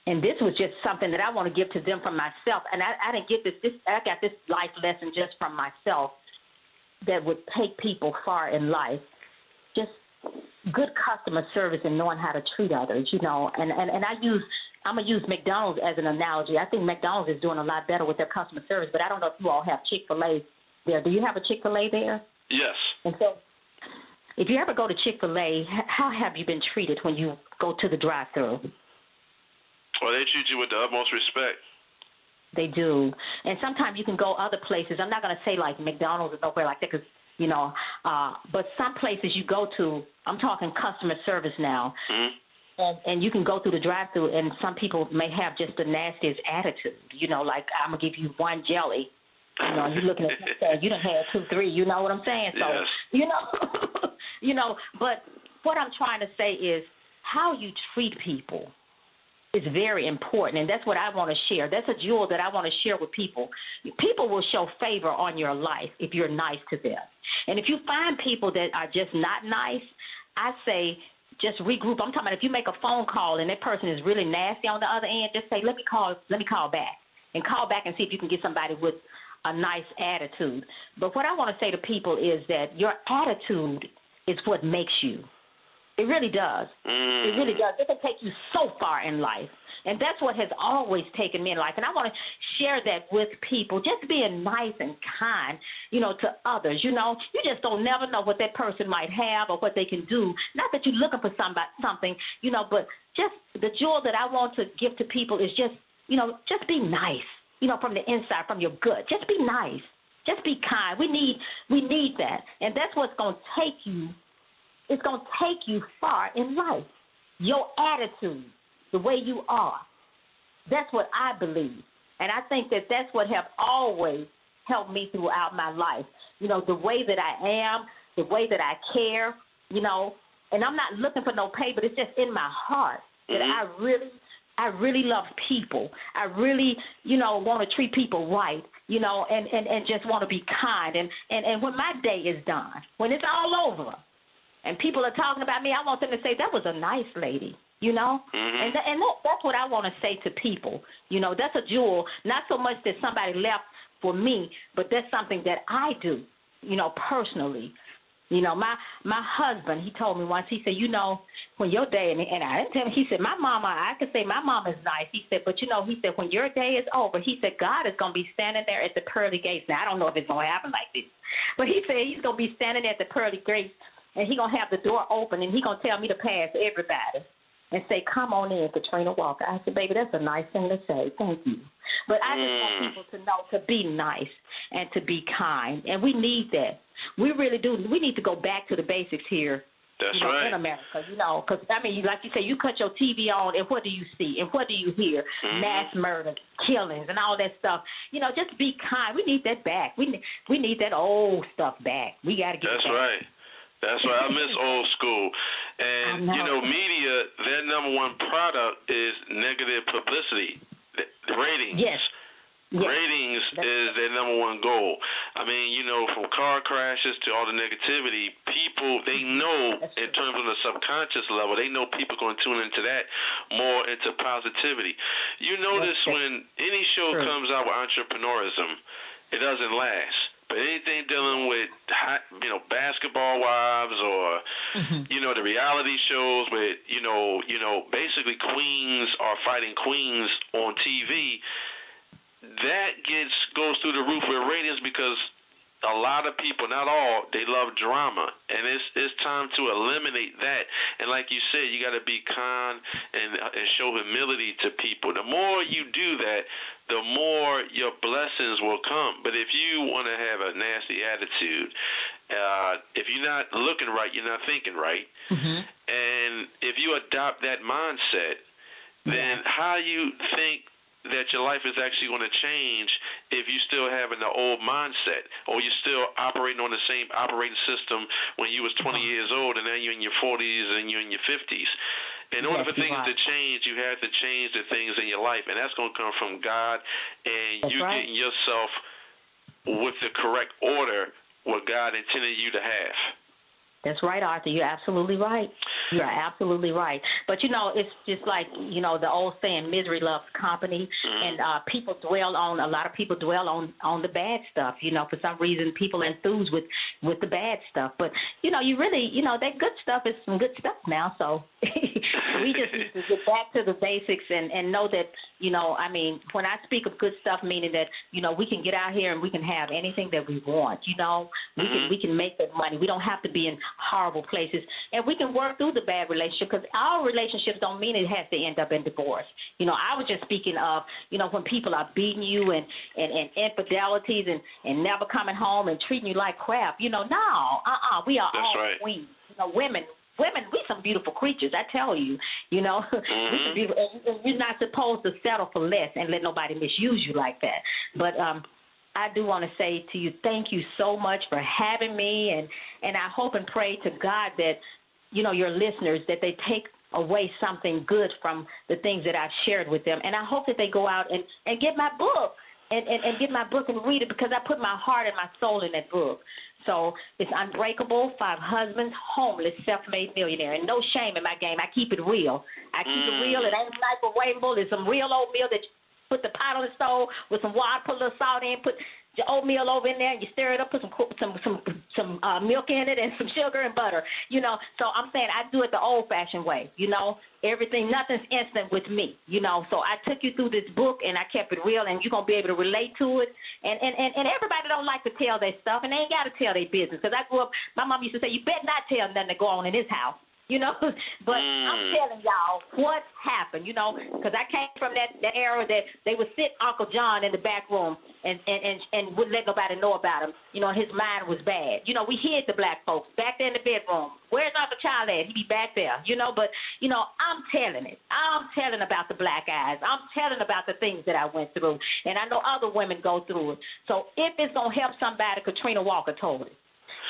and this was just something that I want to give to them from myself, and I didn't get this. I got this life lesson just from myself that would take people far in life. Just good customer service and knowing how to treat others, and I'm going to use McDonald's as an analogy. I think McDonald's is doing a lot better with their customer service, but I don't know if you all have Chick-fil-A there. Do you have a Chick-fil-A there? Yes. And so if you ever go to Chick-fil-A, how have you been treated when you go to the drive-thru? Well, they treat you with the utmost respect. They do. And sometimes you can go other places. I'm not going to say like McDonald's or nowhere like that because, but some places you go to, I'm talking customer service now, and you can go through the drive-thru, and some people may have just the nastiest attitude, like I'm going to give you one jelly. You're looking at me saying, you done had 2, 3, you know what I'm saying? So, yes. But what I'm trying to say is how you treat people is very important, and that's what I want to share. That's a jewel that I want to share with people. People will show favor on your life if you're nice to them. And if you find people that are just not nice, I say just regroup. I'm talking about if you make a phone call and that person is really nasty on the other end, just say, let me call back, and call back and see if you can get somebody with a nice attitude. But what I want to say to people is that your attitude is what makes you. It really does. It really does. It can take you so far in life. And that's what has always taken me in life. And I want to share that with people, just being nice and kind, to others. You just don't never know what that person might have or what they can do. Not that you're looking for something, but just the jewel that I want to give to people is just be nice, from the inside, from your gut. Just be nice. Just be kind. We need that. And that's what's going to take you. It's going to take you far in life. Your attitude, the way you are, that's what I believe. And I think that that's what have always helped me throughout my life. The way that I am, the way that I care, and I'm not looking for no pay, but it's just in my heart that I really love people. I really, want to treat people right, and just want to be kind. And when my day is done, when it's all over, and people are talking about me, I want them to say, that was a nice lady, And that's what I want to say to people. That's a jewel, not so much that somebody left for me, but that's something that I do, personally, You know, my husband, he told me once, he said, you know, when your day, and I didn't tell him, he said, my mama, I could say my mama is nice. He said, but, you know, he said, when your day is over, he said, God is going to be standing there at the pearly gates. Now, I don't know if it's going to happen like this, but he said he's going to be standing at the pearly gates, and he's going to have the door open, and he's going to tell me to pass everybody and say, come on in, Katrina Walker. I said, baby, that's a nice thing to say. Thank you. But I just want people to know to be nice and to be kind, and we need that. We really do. We need to go back to the basics here. That's right. In America, you know, because, I mean, like you say, you cut your TV on, and what do you see? And what do you hear? Mass murder, killings, and all that stuff. You know, just be kind. We need that back. We need that old stuff back. We got to get That's it back. right. That's right. I miss old school. And, you know, media, their number one product is negative publicity, the ratings. Yes. Ratings is their number one goal. I mean, you know, from car crashes to all the negativity, people, they know in terms of the subconscious level, they know people are going to tune into that more into positivity. You notice when any show comes out with entrepreneurism, it doesn't last. But anything dealing with, you know, basketball wives or, you know, the reality shows with, you know, basically queens are fighting queens on TV, that goes through the roof with ratings because a lot of people, not all, they love drama, and it's time to eliminate that. And like you said, you got to be kind and show humility to people. The more you do that, the more your blessings will come. But if you want to have a nasty attitude, if you're not looking right, you're not thinking right. And if you adopt that mindset, then how you think that your life is actually going to change if you're still having the old mindset, or you're still operating on the same operating system when you was 20 years old, and now you're in your 40s and you're in your 50s. In order for things to change, you have to change the things in your life, and that's going to come from God and you getting yourself with the correct order what God intended you to have. That's right, Arthur. You're absolutely right. You're absolutely right. But, you know, it's just like, you know, the old saying, misery loves company. And a lot of people dwell on the bad stuff. You know, for some reason people are enthused with the bad stuff. But, you know, you really, you know, that good stuff is some good stuff now. So we just need to get back to the basics and know that, you know, I mean, when I speak of good stuff, meaning that, you know, we can get out here and we can have anything that we want. You know, we can make that money. We don't have to be in horrible places, and we can work through the bad relationship, because our relationships don't mean it has to end up in divorce. You know, I was just speaking of, you know, when people are beating you and infidelities and never coming home and treating you like crap. You know, no, we are all queens. You know, women, we some beautiful creatures, I tell you. You know, you're not supposed to settle for less and let nobody misuse you like that. But I do want to say to you, thank you so much for having me, and I hope and pray to God that, you know, your listeners, that they take away something good from the things that I've shared with them, and I hope that they go out and get my book and get my book and read it, because I put my heart and my soul in that book. So it's Unbreakable, 5 Husbands, Homeless, Self-Made Millionaire, and no shame in my game. I keep it real. I keep it real. It ain't microwavable. It's some real oatmeal that you put the pot on the stove with some water, put a little salt in, put your oatmeal over in there, and you stir it up, put some milk in it and some sugar and butter. You know, so I'm saying I do it the old-fashioned way. You know, nothing's instant with me. You know, so I took you through this book and I kept it real, and you're gonna be able to relate to it. And everybody don't like to tell their stuff, and they ain't got to tell their business. Because I grew up, my mom used to say, you better not tell nothing to go on in this house. You know, but I'm telling y'all what happened, you know, because I came from that era that they would sit Uncle John in the back room and wouldn't let nobody know about him. You know, his mind was bad. You know, we hid the black folks back there in the bedroom. Where's Uncle Charlie at? He'd be back there, you know. But, you know, I'm telling it. I'm telling about the black eyes. I'm telling about the things that I went through. And I know other women go through it. So if it's going to help somebody, Katrina Walker told it.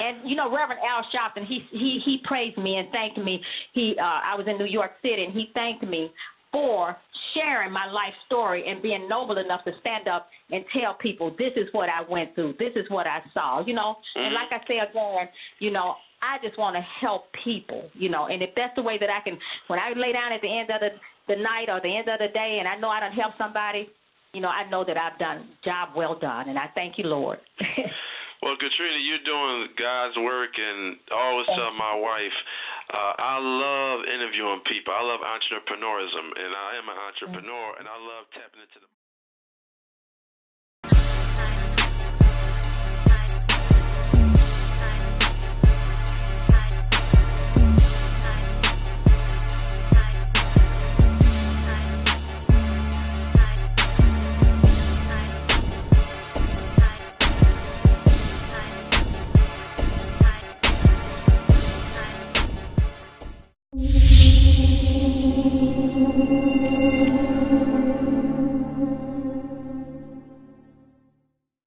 And, you know, Reverend Al Sharpton, he praised me and thanked me. I was in New York City, and he thanked me for sharing my life story and being noble enough to stand up and tell people, this is what I went through. This is what I saw, you know. And like I say again, you know, I just want to help people, you know. And if that's the way that I can, when I lay down at the end of the night or the end of the day and I know I done helped somebody, you know, I know that I've done a job well done. And I thank you, Lord. Well, Katrina, you're doing God's work, and I always tell my wife, I love interviewing people. I love entrepreneurism, and I am an entrepreneur, and I love tapping into the Thank you.